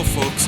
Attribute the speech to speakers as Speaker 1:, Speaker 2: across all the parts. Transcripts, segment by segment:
Speaker 1: go, folks.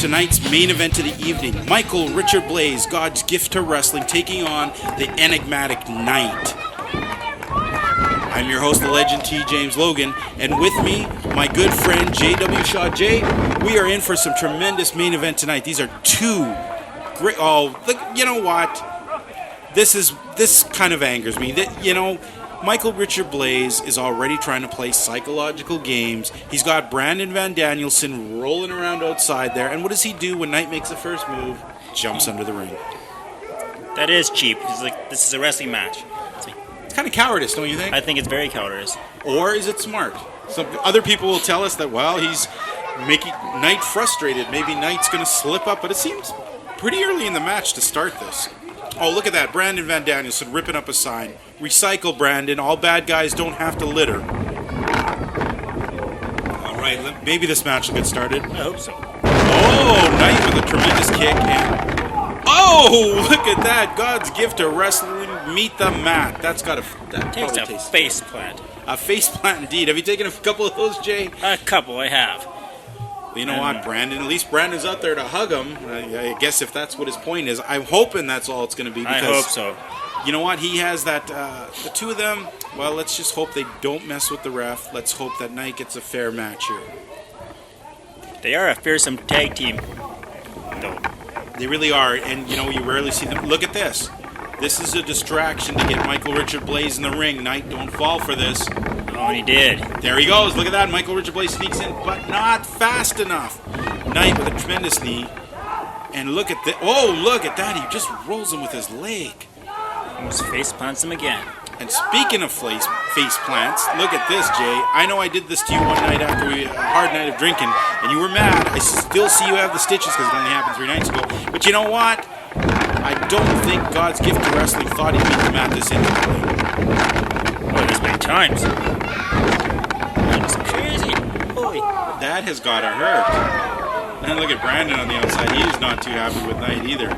Speaker 1: Tonight's main event of the evening. Michael Richard Blais, God's gift to wrestling, taking on the enigmatic Nite. I'm your host, the legend T. James Logan, and with me, my good friend J.W. Shaw. Jay, we are in for some tremendous main event tonight. These are two great... Oh, look, you know what? This kind of angers me. Michael Richard Blais is already trying to play psychological games. He's got Brandon Van Danielson rolling around outside there. And what does he do when Nite makes the first move? Jumps under the ring.
Speaker 2: That is cheap. It's like, this is a wrestling match.
Speaker 1: It's kind of cowardice, don't you think?
Speaker 2: I think it's very cowardice.
Speaker 1: Or is it smart? Some other people will tell us that, well, he's making Nite frustrated. Maybe Nite's going to slip up. But it seems pretty early in the match to start this. Oh, look at that. Brandon Van Danielson ripping up a sign. Recycle, Brandon. All bad guys don't have to litter. All right, maybe this match will get started.
Speaker 2: I hope so.
Speaker 1: Oh, Nite with a tremendous kick. And oh, look at that. God's gift to wrestling. Meet the mat. That's got that
Speaker 2: Takes a
Speaker 1: tastes
Speaker 2: face plant.
Speaker 1: A face plant indeed. Have you taken a couple of those, Jay?
Speaker 2: A couple, I have.
Speaker 1: Well, you know what, Brandon? At least Brandon's out there to hug him. I guess if that's what his point is. I'm hoping that's all it's going to be. Because,
Speaker 2: I hope so.
Speaker 1: You know what? He has that, the two of them, well, let's just hope they don't mess with the ref. Let's hope that Nite gets a fair match here.
Speaker 2: They are a fearsome tag team, though.
Speaker 1: They really are, and, you rarely see them. Look at this. This is a distraction to get Michael Richard Blais in the ring. Nite, don't fall for this.
Speaker 2: Oh, and he did.
Speaker 1: There he goes. Look at that. Michael Richard Blais sneaks in, but not fast enough. Nite with a tremendous knee. And look at that. Oh, look at that. He just rolls him with his leg.
Speaker 2: Almost face plants him again.
Speaker 1: And speaking of face plants, look at this, Jay. I know I did this to you one night after a hard night of drinking, and you were mad. I still see you have the stitches because it only happened 3 nights ago. But you know what? I don't think God's gift to wrestling thought he'd beat the mat this intimately.
Speaker 2: Oh, this many times. That's crazy. Holy.
Speaker 1: That has got to hurt. And look at Brandon on the outside. He's not too happy with Nite either.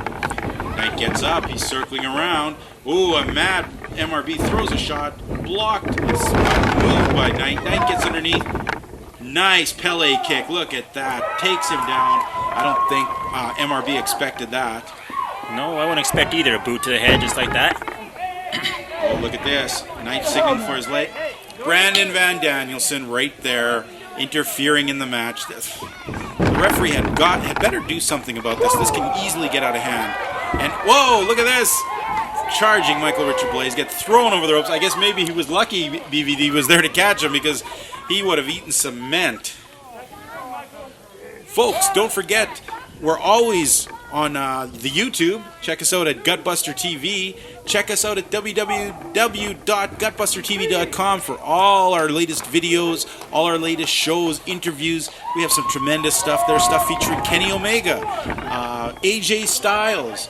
Speaker 1: Nite gets up. He's circling around. Ooh, a mad MRB throws a shot. Blocked. It's moved by Nite. Nite gets underneath. Nice Pele kick. Look at that. Takes him down. I don't think MRB expected that.
Speaker 2: No, I wouldn't expect either. A boot to the head just like that.
Speaker 1: Oh, look at this. Nite signaling for his leg. Brandon Van Danielson right there, interfering in the match. The referee had better do something about this. This can easily get out of hand. And, whoa, look at this. Charging Michael Richard Blais, get thrown over the ropes. I guess maybe he was lucky BVD was there to catch him because he would have eaten cement. Folks, don't forget, we're always on the YouTube. Check us out at Gutbuster TV. Check us out at www.gutbustertv.com for all our latest videos, all our latest shows, interviews. We have some tremendous stuff there. Stuff featuring Kenny Omega, AJ Styles,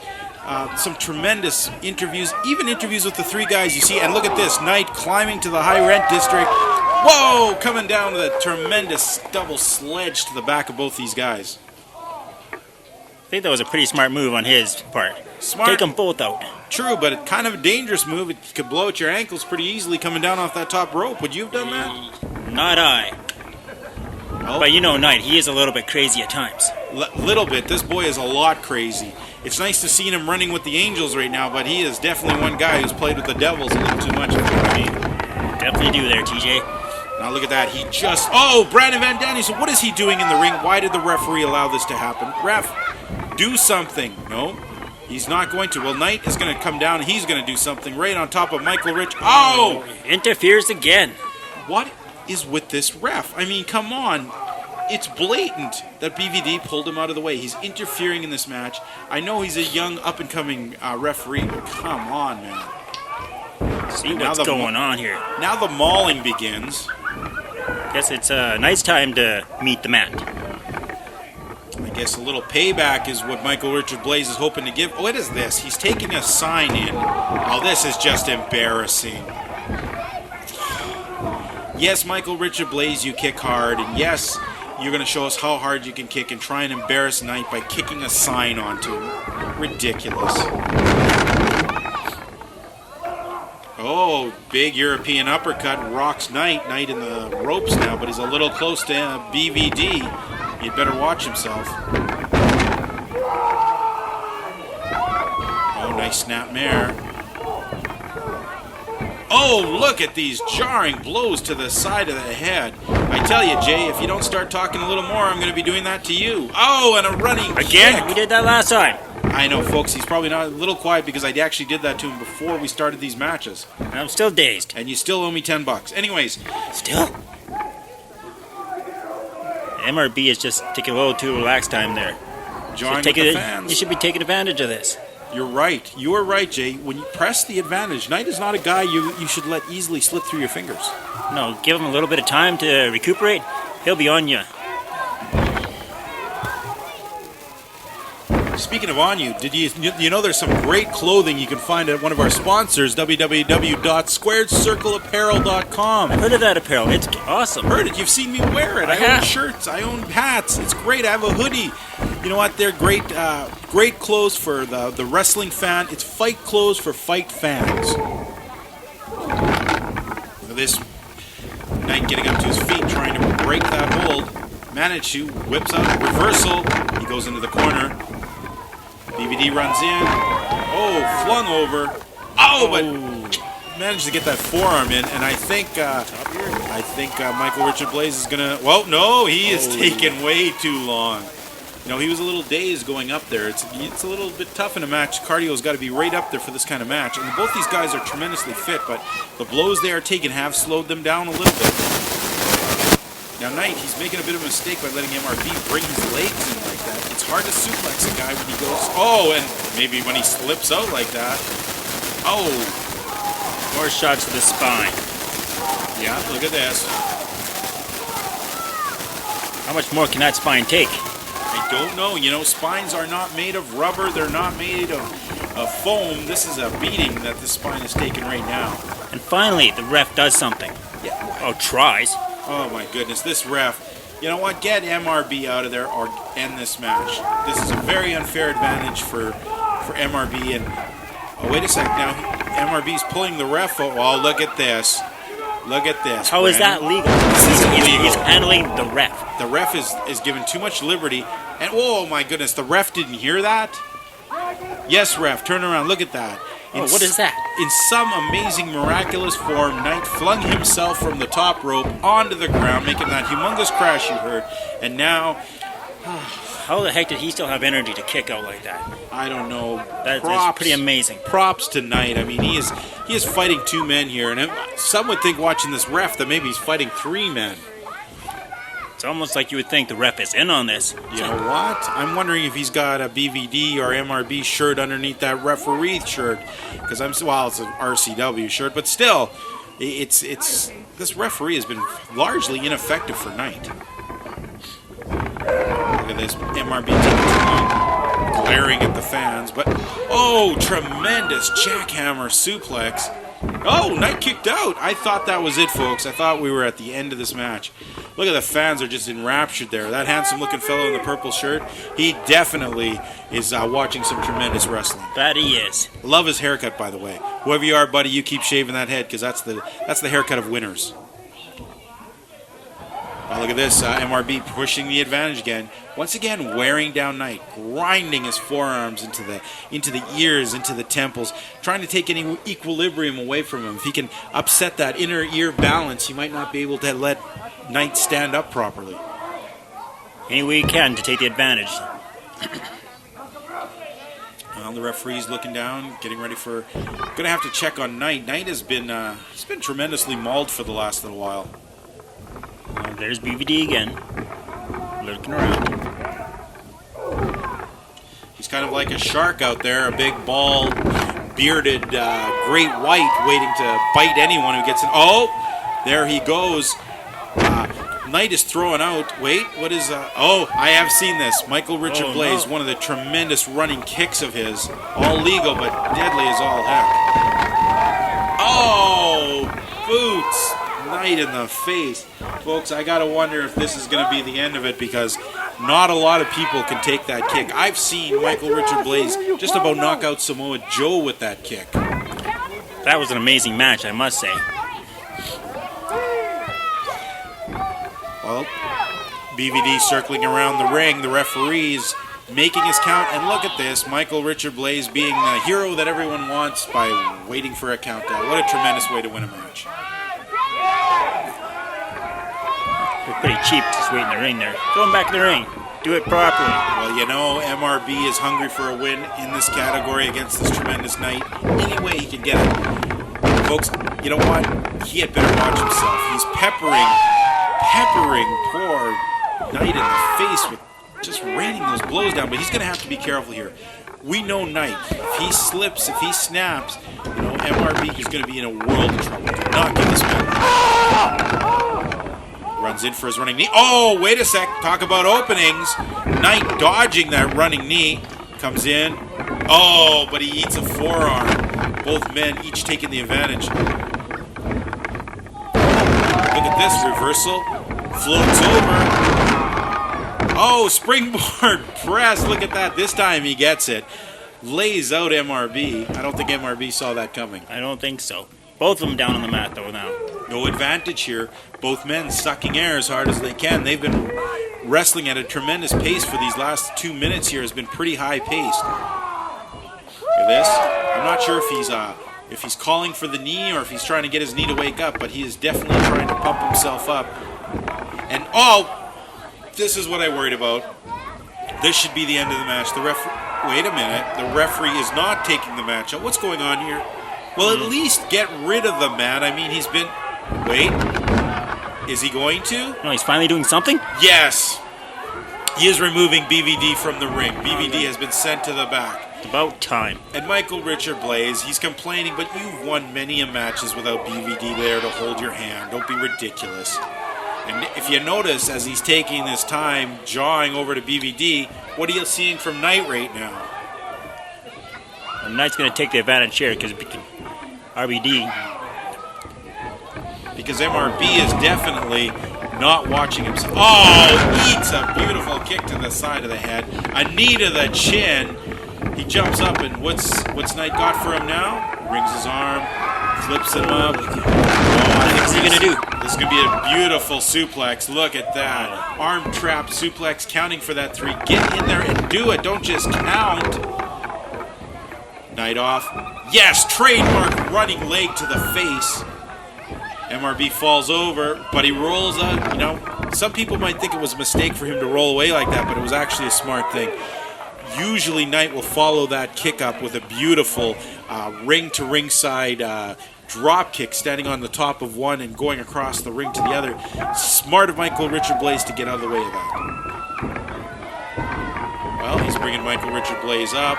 Speaker 1: some tremendous interviews, even interviews with the 3 guys you see. And look at this, Nite climbing to the high rent district. Whoa, coming down with a tremendous double sledge to the back of both these guys.
Speaker 2: I think that was a pretty smart move on his part.
Speaker 1: Smart.
Speaker 2: Take them both out.
Speaker 1: True, but it's kind of a dangerous move. It could blow out your ankles pretty easily coming down off that top rope. Would you have done that?
Speaker 2: Not I.
Speaker 1: Oh.
Speaker 2: But you know Nite, he is a little bit crazy at times.
Speaker 1: Little bit. This boy is a lot crazy. It's nice to see him running with the Angels right now, but he is definitely one guy who's played with the Devils a little too much.
Speaker 2: Definitely do there, TJ.
Speaker 1: Now look at that. He just... Oh, Brandon Van Danielson. What is he doing in the ring? Why did the referee allow this to happen? Ref, do something. No, he's not going to. Well, Nite is going to come down and he's going to do something right on top of Michael Rich. Oh!
Speaker 2: Interferes again.
Speaker 1: What is with this ref? I mean, come on. It's blatant that BVD pulled him out of the way. He's interfering in this match. I know he's a young, up-and-coming referee, but come on, man.
Speaker 2: See what's going on here.
Speaker 1: Now the mauling begins.
Speaker 2: Guess it's Nite's time to meet the mat.
Speaker 1: I guess a little payback is what Michael Richard Blais is hoping to give. Oh, what is this? He's taking a sign in. Oh, this is just embarrassing. Yes, Michael Richard Blais, you kick hard. And yes, you're going to show us how hard you can kick and try and embarrass Nite by kicking a sign onto him. Ridiculous. Oh, big European uppercut rocks Nite. Nite in the ropes now, but he's a little close to BVD. He'd better watch himself. Oh, nice snapmare. Oh, look at these jarring blows to the side of the head. I tell you, Jay, if you don't start talking a little more, I'm going to be doing that to you. Oh, and a running
Speaker 2: Again?
Speaker 1: kick.
Speaker 2: We did that last time.
Speaker 1: I know, folks, he's probably not a little quiet because I actually did that to him before we started these matches.
Speaker 2: And I'm still dazed.
Speaker 1: And you still owe me $10. Anyways.
Speaker 2: Still? MRB is just taking a little too relaxed time there.
Speaker 1: Jarring with the fans.
Speaker 2: You should be taking advantage of this.
Speaker 1: You're right. You are right, Jay. When you press the advantage, Nite is not a guy you should let easily slip through your fingers.
Speaker 2: No, give him a little bit of time to recuperate. He'll be on you.
Speaker 1: Speaking of on you, did you know there's some great clothing you can find at one of our sponsors, www.squaredcircleapparel.com.
Speaker 2: I've heard of that apparel. It's awesome.
Speaker 1: Heard it. You've seen me wear it. I own shirts. I own hats. It's great. I have a hoodie. You know what? They're great great clothes for the wrestling fan. It's fight clothes for fight fans. Look at this. Nite getting up to his feet, trying to break that hold. Managed to. Whips out. Reversal. He goes into the corner. BVD runs in. Oh, flung over. Oh, but managed to get that forearm in, and I think Michael Richard Blais is gonna. Well, no, he is taking way too long. You know, he was a little dazed going up there. It's a little bit tough in a match. Cardio's got to be right up there for this kind of match, and both these guys are tremendously fit, but the blows they are taking have slowed them down a little bit. Now, Nite, he's making a bit of a mistake by letting MRB bring his legs in like that. It's hard to suplex a guy when he goes, and maybe when he slips out like that. Oh.
Speaker 2: More shots to the spine.
Speaker 1: Yeah, look at this.
Speaker 2: How much more can that spine take?
Speaker 1: I don't know. You know, spines are not made of rubber. They're not made of foam. This is a beating that the spine is taking right now.
Speaker 2: And finally, the ref does something.
Speaker 1: Yeah.
Speaker 2: Oh, tries.
Speaker 1: Oh my goodness, this ref. You know what? Get MRB out of there or end this match. This is a very unfair advantage for MRB. And wait a sec. Now MRB's pulling the ref. Oh, look at this. Look at this.
Speaker 2: How is that legal?
Speaker 1: This is illegal.
Speaker 2: He's handling the ref.
Speaker 1: The ref is given too much liberty. And oh my goodness, the ref didn't hear that? Yes, ref, turn around. Look at that.
Speaker 2: What is that?
Speaker 1: In some amazing, miraculous form, Nite flung himself from the top rope onto the ground, making that humongous crash you heard. And now...
Speaker 2: How the heck did he still have energy to kick out like that?
Speaker 1: I don't know.
Speaker 2: That's pretty amazing.
Speaker 1: Props to Nite. I mean, he is fighting two men here. And some would think watching this ref that maybe he's fighting three men.
Speaker 2: It's almost like you would think the ref is in on this.
Speaker 1: You know what? I'm wondering if he's got a BVD or MRB shirt underneath that referee shirt, because it's an RCW shirt, but still, it's this referee has been largely ineffective for Nite. Look at this MRB taking too long, glaring at the fans, but tremendous jackhammer suplex. Oh, Nite kicked out. I thought that was it, folks. I thought we were at the end of this match. Look at the fans are just enraptured there. That handsome-looking fellow in the purple shirt, he definitely is watching some tremendous wrestling.
Speaker 2: That he is.
Speaker 1: Love his haircut, by the way. Whoever you are, buddy, you keep shaving that head because that's the haircut of winners. Now look at this, MRB pushing the advantage again. Once again, wearing down Nite, grinding his forearms into the ears, into the temples, trying to take any equilibrium away from him. If he can upset that inner ear balance, he might not be able to let Nite stand up properly.
Speaker 2: Any way he can to take the advantage.
Speaker 1: Well, the referee's looking down, getting ready for. Going to have to check on Nite. Nite has been he's been tremendously mauled for the last little while.
Speaker 2: There's BVD again, looking around.
Speaker 1: He's kind of like a shark out there, a big, bald, bearded, great white waiting to bite anyone who gets in. Oh, there he goes. Nite is throwing out. Wait, what is... I have seen this. Michael Richard Blais, one of the tremendous running kicks of his. All legal, but deadly as all heck. Oh, boots. Nite in the face. Folks, I gotta wonder if this is gonna be the end of it because not a lot of people can take that kick. I've seen Michael Richard Blais just about knock out Samoa Joe with that kick.
Speaker 2: That was an amazing match, I must say.
Speaker 1: Well, BVD circling around the ring. The referee's making his count. And look at this. Michael Richard Blais being the hero that everyone wants by waiting for a countdown. What a tremendous way to win a match.
Speaker 2: They're pretty cheap just waiting in the ring there. Throw him back in the ring. Do it properly.
Speaker 1: Well, you know, MRB is hungry for a win in this category against this tremendous Nite. Any way he can get it. Folks, you know what? He had better watch himself. He's peppering poor Nite in the face with just raining those blows down. But he's going to have to be careful here. We know Nite. If he slips, if he snaps, you know, MRB is going to be in a world of trouble. Do not give this man. Runs in for his running knee. Oh, wait a sec. Talk about openings. Nite dodging that running knee. Comes in. Oh, but he eats a forearm. Both men each taking the advantage. Look at this reversal. Floats over. Oh, springboard press. Look at that. This time he gets it. Lays out MRB. I don't think MRB saw that coming.
Speaker 2: I don't think so. Both of them down on the mat, though, now.
Speaker 1: No advantage here. Both men sucking air as hard as they can. They've been wrestling at a tremendous pace for these last 2 minutes here. Has been pretty high paced. Look at this. I'm not sure if he's calling for the knee or if he's trying to get his knee to wake up, but he is definitely trying to pump himself up. And this is what I worried about. This should be the end of the match. Wait a minute. The referee is not taking the match out. What's going on here? Well, at least get rid of the man. I mean, he's been... Wait. Is he going to?
Speaker 2: No, he's finally doing something?
Speaker 1: Yes. He is removing BVD from the ring. BVD has been sent to the back.
Speaker 2: It's about time.
Speaker 1: And Michael Richard Blais, he's complaining, but you've won many matches without BVD there to hold your hand. Don't be ridiculous. And if you notice, as he's taking this time, jawing over to BVD, what are you seeing from Nite right now?
Speaker 2: And Nite's going to take the advantage here because RBD.
Speaker 1: Because MRB is definitely not watching himself. Oh, eats a beautiful kick to the side of the head. A knee to the chin. He jumps up, and what's Nite got for him now? Rings his arm, flips him up.
Speaker 2: What's he going to do?
Speaker 1: This is going to be a beautiful suplex. Look at that. Arm trap suplex, counting for that 3. Get in there and do it. Don't just count. Nite off. Yes, trademark running leg to the face. MRB falls over, but he rolls up. You know, some people might think it was a mistake for him to roll away like that, but it was actually a smart thing. Usually Nite will follow that kick up with a beautiful ring-to-ringside drop kick, standing on the top of one and going across the ring to the other. Smart of Michael Richard Blais to get out of the way of that. Well, he's bringing Michael Richard Blais up.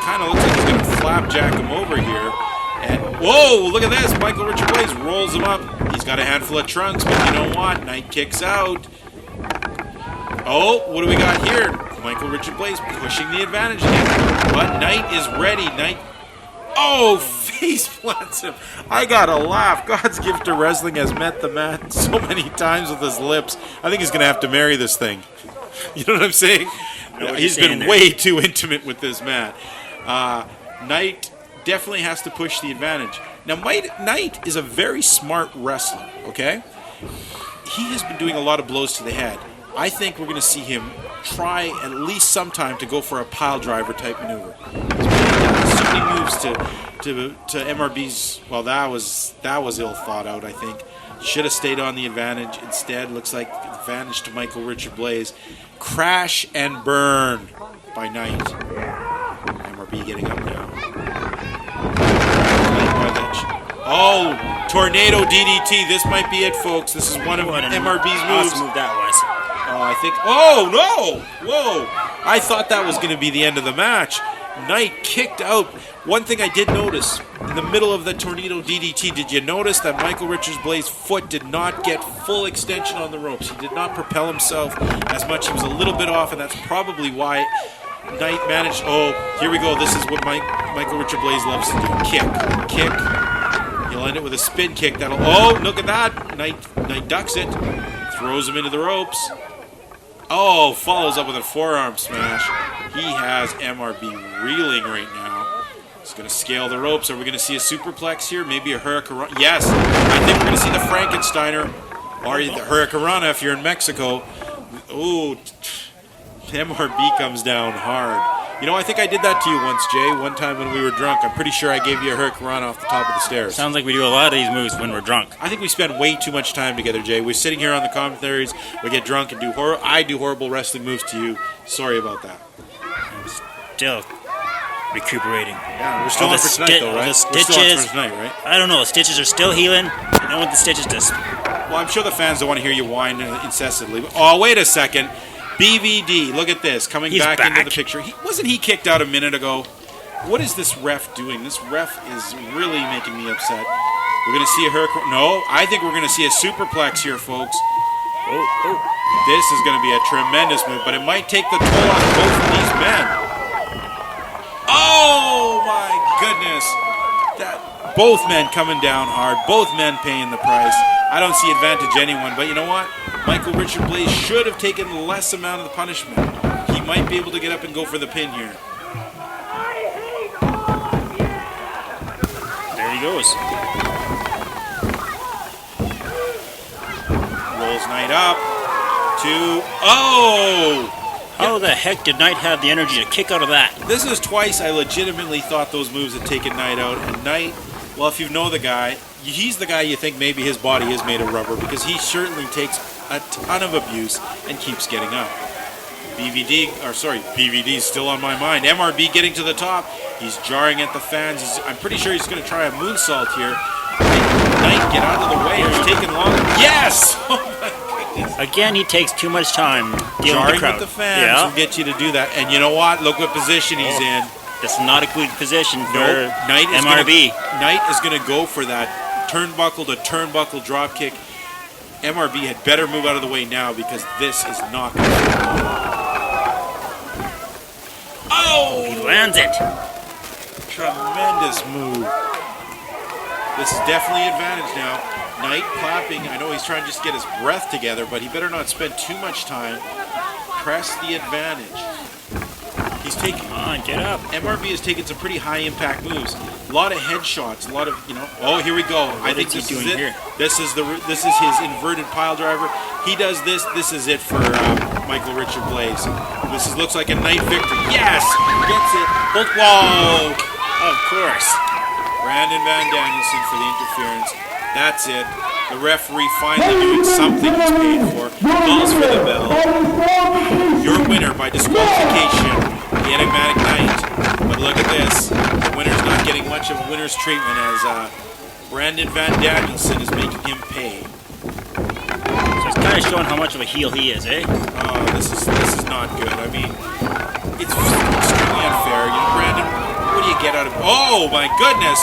Speaker 1: Kind of looks like he's going to flapjack him over here. And whoa, look at this. Michael Richard Blais rolls him up. He's got a handful of trunks, but you know what? Nite kicks out. Oh, what do we got here? Michael Richard Blais pushing the advantage again. But Nite is ready. Nite. Oh, face plants him. I gotta laugh. God's gift to wrestling has met the man so many times with his lips. I think he's gonna have to marry this thing. You know what I'm saying? He's been way too intimate with this man. Nite definitely has to push the advantage. Now, Nite is a very smart wrestler, okay? He has been doing a lot of blows to the head. I think we're going to see him try at least sometime to go for a pile driver type maneuver. He's done so many moves to MRB's. Well, that was ill thought out, I think. Should have stayed on the advantage. Instead, looks like advantage to Michael Richard Blais. Crash and burn by Nite. MRB getting up now. Oh, tornado DDT. This might be it, folks. This is one of MRB's moves.
Speaker 2: Awesome move that was.
Speaker 1: I think. Oh, no! Whoa! I thought that was going to be the end of the match. Nite kicked out. One thing I did notice, in the middle of the tornado DDT, did you notice that Michael Richard Blais' foot did not get full extension on the ropes? He did not propel himself as much. He was a little bit off, and that's probably why Nite managed. Oh, here we go. This is what Michael Richard Blais loves to do. Kick. He'll end it with a spin kick. Oh, look at that. Nite ducks it. Throws him into the ropes. Oh, follows up with a forearm smash. He has MRB reeling right now. He's going to scale the ropes. Are we going to see a superplex here? Maybe a hurricanrana? Yes. I think we're going to see the Frankensteiner or the hurricanrana if you're in Mexico. Ooh, MRB comes down hard. You know, I think I did that to you once, Jay. One time when we were drunk. I'm pretty sure I gave you a hurricane off the top of the stairs.
Speaker 2: Sounds like we do a lot of these moves when we're drunk.
Speaker 1: I think we spend way too much time together, Jay. We're sitting here on the commentaries. We get drunk and I do horrible wrestling moves to you. Sorry about that.
Speaker 2: I'm still recuperating.
Speaker 1: Yeah, we're still on for tonight, though, right?
Speaker 2: The
Speaker 1: We're still on
Speaker 2: stitches.
Speaker 1: for tonight, right?
Speaker 2: I don't know. The stitches are still healing. I don't want the stitches to.
Speaker 1: Well, I'm sure the fans don't want to hear you whine incessantly. Oh, wait a second. BVD, look at this, coming
Speaker 2: He's
Speaker 1: back
Speaker 2: back
Speaker 1: into the picture. Wasn't he kicked out a minute ago? What is this ref doing? This ref is really making me upset. We're going to see a hurricane. No, I think we're going to see a superplex here, folks. This is going to be a tremendous move, but it might take the toll on both of these men. Oh, my goodness. Both men coming down hard, both men paying the price. I don't see advantage anyone, but you know what? Michael Richard Blais should have taken less amount of the punishment. He might be able to get up and go for the pin here.
Speaker 2: There he goes.
Speaker 1: Rolls Nite up. Oh!
Speaker 2: How the heck did Nite have the energy to kick out of that?
Speaker 1: This is twice I legitimately thought those moves had taken Nite out. And Nite, well, if you know the guy, he's the guy you think maybe his body is made of rubber because he certainly takes a ton of abuse and keeps getting up. BVD's still on my mind. MRB getting to the top. He's jarring at the fans. I'm pretty sure he's going to try a moonsault here. Nite, get out of the way. He's taking longer. Yes! Oh my goodness.
Speaker 2: Again, he takes too much time dealing
Speaker 1: Jarring
Speaker 2: with the crowd.
Speaker 1: with the fans will get you to do that. And you know what? Look what position he's in.
Speaker 2: This is not a good position for
Speaker 1: Nite is
Speaker 2: MRB.
Speaker 1: Nite is going to go for that turnbuckle to turnbuckle drop kick. MRB had better move out of the way now because this is not going to Oh!
Speaker 2: He lands it.
Speaker 1: Tremendous move. This is definitely advantage now. Nite clapping. I know he's trying to just get his breath together, but he better not spend too much time. Press the advantage. He's taking.
Speaker 2: Come on, get up.
Speaker 1: MRB has taken some pretty high impact moves. A lot of headshots. A lot of, Oh, here we go. I think this is it.
Speaker 2: Here?
Speaker 1: This is his inverted pile driver. He does this. This is it for Michael Richard Blais. This looks like a Nite victory. Yes, gets it. Whoa!
Speaker 2: Of course.
Speaker 1: Brandon Van Danielson for the interference. That's it. The referee finally doing something he's paid for. Calls for the bell. Your winner by disqualification, the enigmatic Nite. But look at this. The winner's not getting much of a winner's treatment as Brandon Van Danielson is making him pay.
Speaker 2: So it's kind of showing how much of a heel he is, eh?
Speaker 1: This is not good. I mean, it's extremely unfair. You know, Brandon, what do you get out of? Oh my goodness!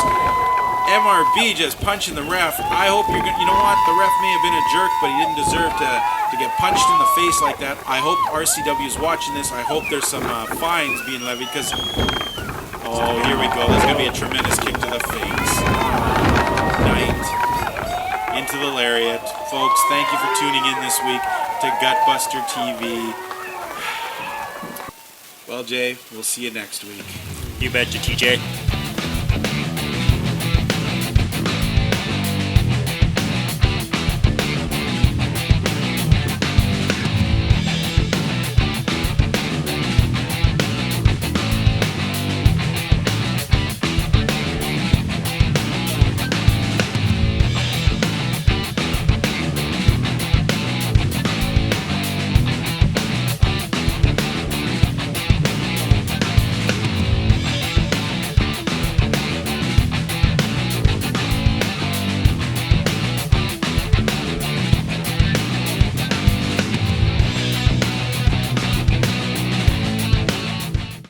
Speaker 1: MRB just punching the ref. I hope you're gonna. You know what? The ref may have been a jerk, but he didn't deserve to get punched in the face like that. I hope RCW is watching this. I hope there's some fines being levied because. Oh, here we go. There's gonna be a tremendous kick to the face. Nite into the lariat, folks. Thank you for tuning in this week to Gutbuster TV. Well, Jay, we'll see you next week.
Speaker 2: You betcha, TJ.